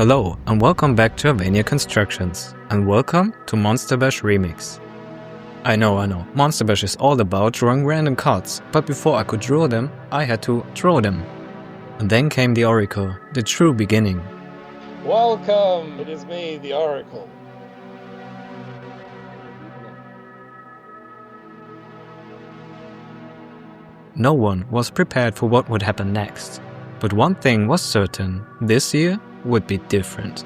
Hello and welcome back to Arvania Constructions, and welcome to Monster Bash Remix. I know, Monster Bash is all about drawing random cards, but before I could draw them, I had to throw them. And then came the Oracle, the true beginning. Welcome! It is me, the Oracle. No one was prepared for what would happen next. But one thing was certain, this year would be different.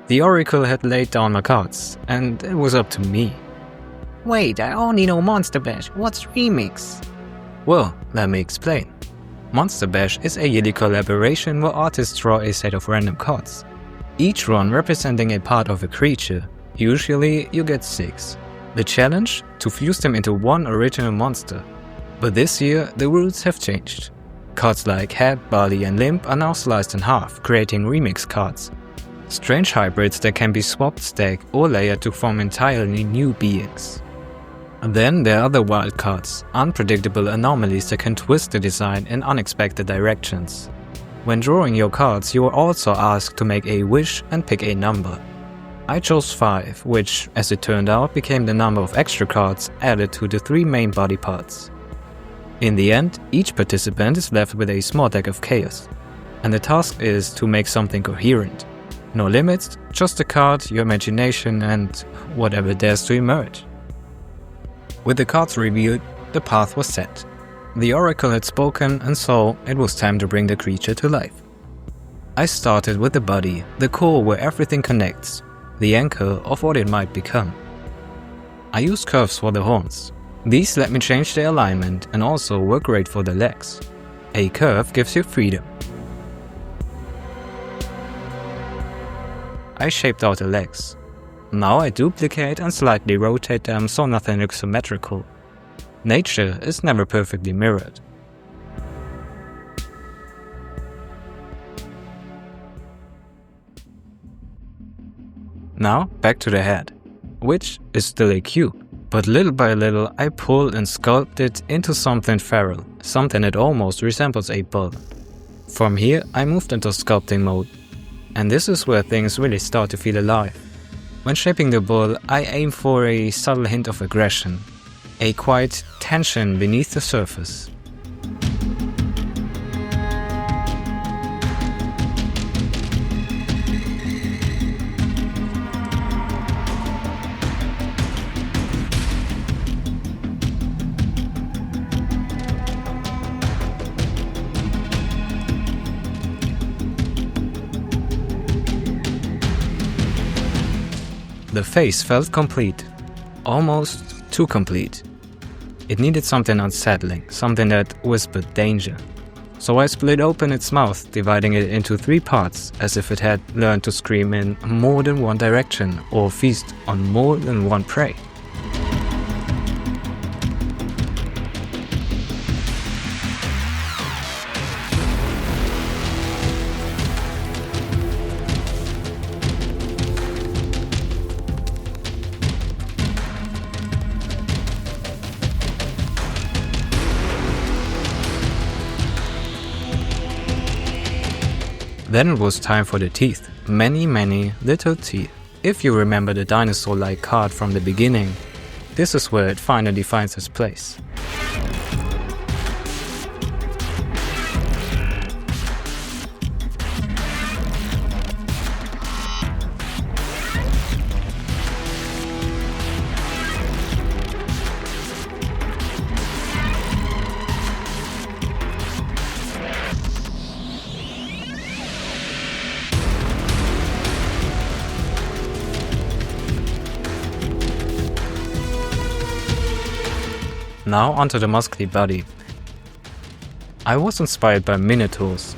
The Oracle had laid down my cards, and it was up to me. Wait, I only know Monster Bash. What's REMIX? Well, let me explain. Monster Bash is a yearly collaboration where artists draw a set of random cards. Each one representing a part of a creature. Usually you get 6. The challenge? To fuse them into one original monster. But this year the rules have changed. Cards like head, body and limb are now sliced in half, creating remix cards. Strange hybrids that can be swapped, stacked or layered to form entirely new beings. And then there are the wild cards, unpredictable anomalies that can twist the design in unexpected directions. When drawing your cards, you are also asked to make a wish and pick a number. I chose 5, which, as it turned out, became the number of extra cards added to the 3 main body parts. In the end, each participant is left with a small deck of chaos, and the task is to make something coherent. No limits, just a card, your imagination and whatever dares to emerge. With the cards revealed, the path was set. The Oracle had spoken, and so it was time to bring the creature to life. I started with the body, the core where everything connects, the anchor of what it might become. I used curves for the horns. These let me change their alignment and also work great for the legs. A curve gives you freedom. I shaped out the legs. Now I duplicate and slightly rotate them so nothing looks symmetrical. Nature is never perfectly mirrored. Now back to the head, which is still a cube. But little by little I pulled and sculpted into something feral, something that almost resembles a bull. From here I moved into sculpting mode. And this is where things really start to feel alive. When shaping the bull, I aim for a subtle hint of aggression, a quiet tension beneath the surface. The face felt complete, almost too complete. It needed something unsettling, something that whispered danger. So I split open its mouth, dividing it into 3 parts, as if it had learned to scream in more than one direction or feast on more than one prey. Then it was time for the teeth. Many little teeth. If you remember the dinosaur-like card from the beginning, this is where it finally finds its place. Now onto the muscly body. I was inspired by minotaurs.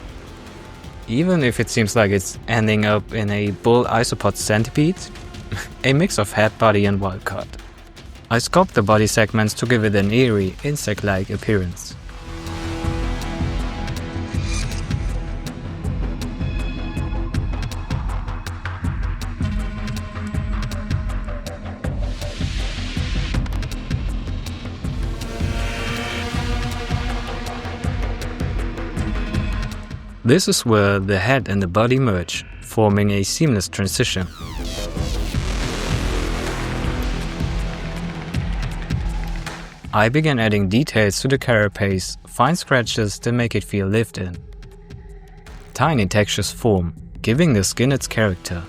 Even if it seems like it's ending up in a bull isopod centipede, a mix of head, body and wildcard. I sculpted the body segments to give it an eerie, insect-like appearance. This is where the head and the body merge, forming a seamless transition. I began adding details to the carapace, fine scratches that make it feel lived in. Tiny textures form, giving the skin its character.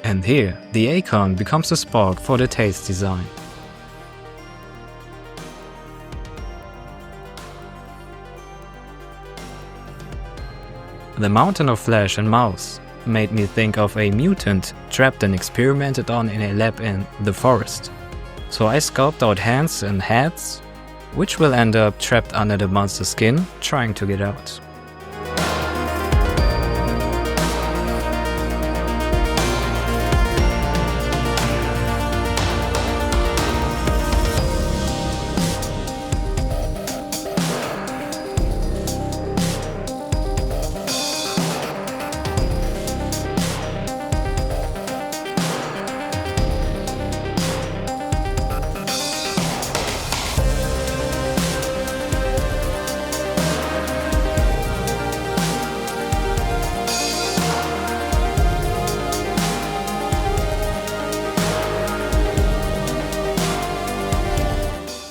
And here, the acorn becomes a spark for the tail's design. The mountain of flesh and mouth made me think of a mutant trapped and experimented on in a lab in the forest. So I sculpted out hands and heads, which will end up trapped under the monster's skin, trying to get out.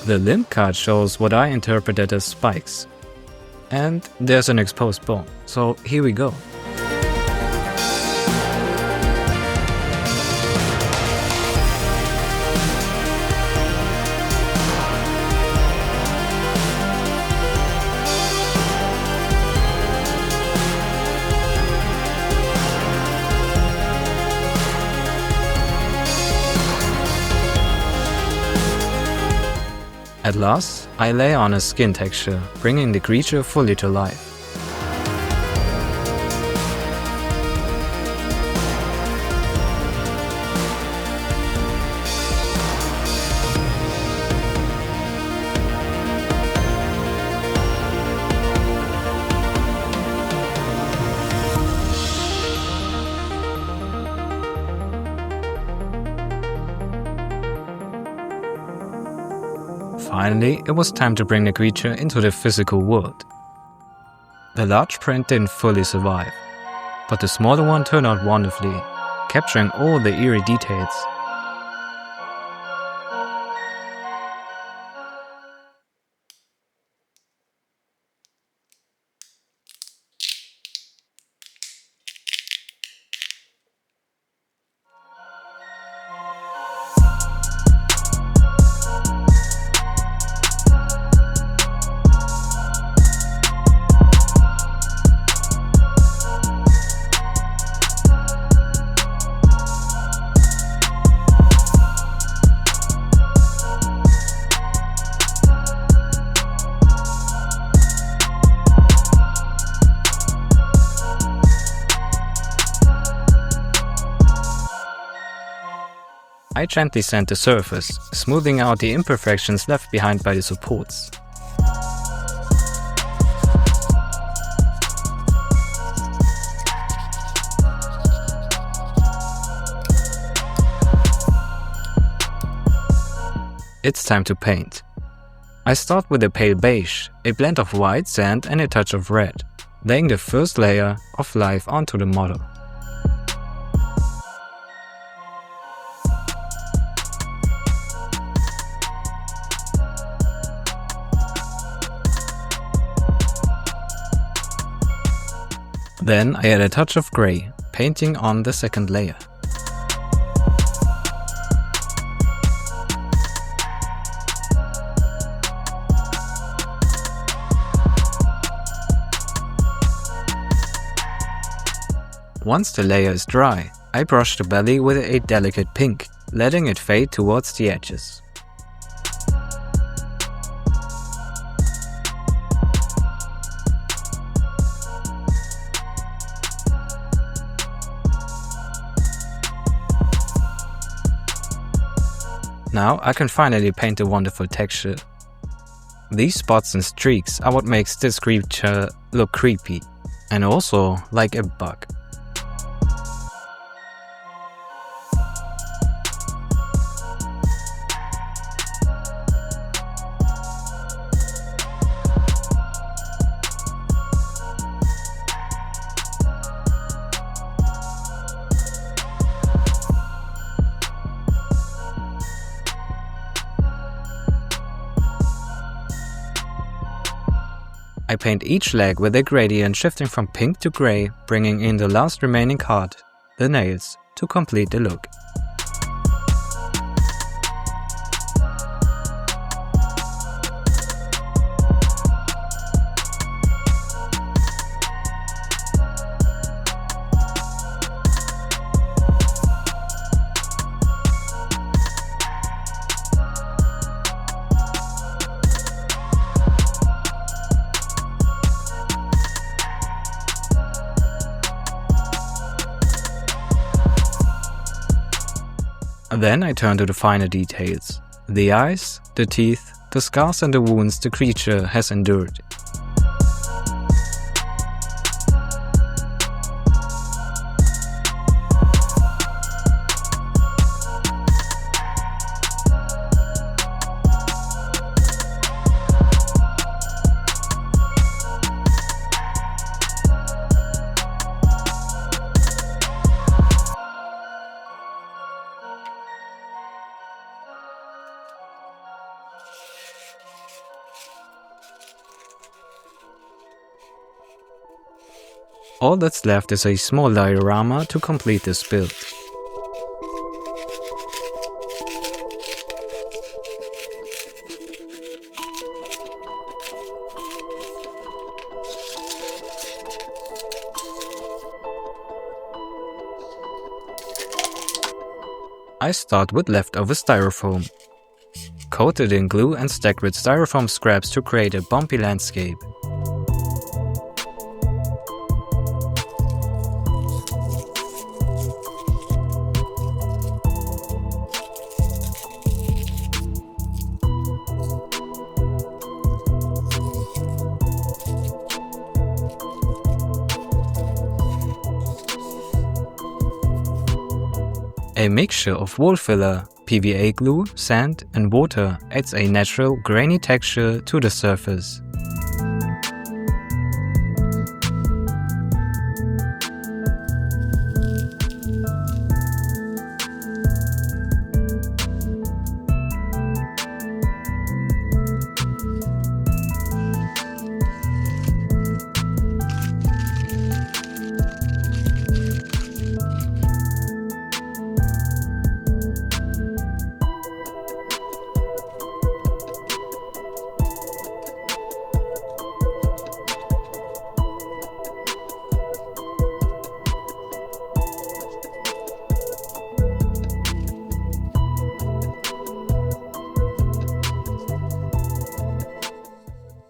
The limb card shows what I interpreted as spikes. And there's an exposed bone, so here we go. At last, I lay on a skin texture, bringing the creature fully to life. Finally, it was time to bring the creature into the physical world. The large print didn't fully survive, but the smaller one turned out wonderfully, capturing all the eerie details. I gently sand the surface, smoothing out the imperfections left behind by the supports. It's time to paint. I start with a pale beige, a blend of white, sand and a touch of red, laying the first layer of life onto the model. Then I add a touch of grey, painting on the second layer. Once the layer is dry, I brush the belly with a delicate pink, letting it fade towards the edges. Now I can finally paint a wonderful texture. These spots and streaks are what makes this creature look creepy, and also like a bug. I paint each leg with a gradient shifting from pink to grey, bringing in the last remaining card, the nails, to complete the look. Then I turn to the finer details: the eyes, the teeth, the scars and the wounds the creature has endured. All that's left is a small diorama to complete this build. I start with leftover styrofoam, coated in glue and stacked with styrofoam scraps to create a bumpy landscape. A mixture of wool filler, PVA glue, sand and water adds a natural grainy texture to the surface.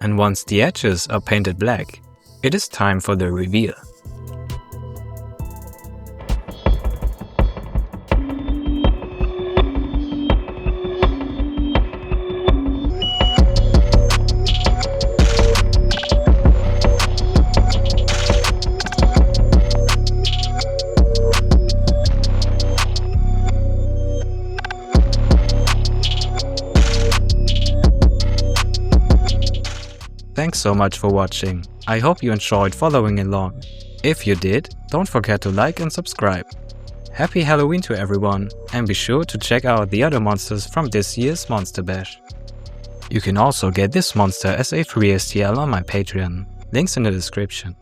And once the edges are painted black, it is time for the reveal. Thanks so much for watching. I hope you enjoyed following along. If you did, don't forget to like and subscribe. Happy Halloween to everyone, and be sure to check out the other monsters from this year's Monster Bash. You can also get this monster as a free STL on my Patreon. Links in the description.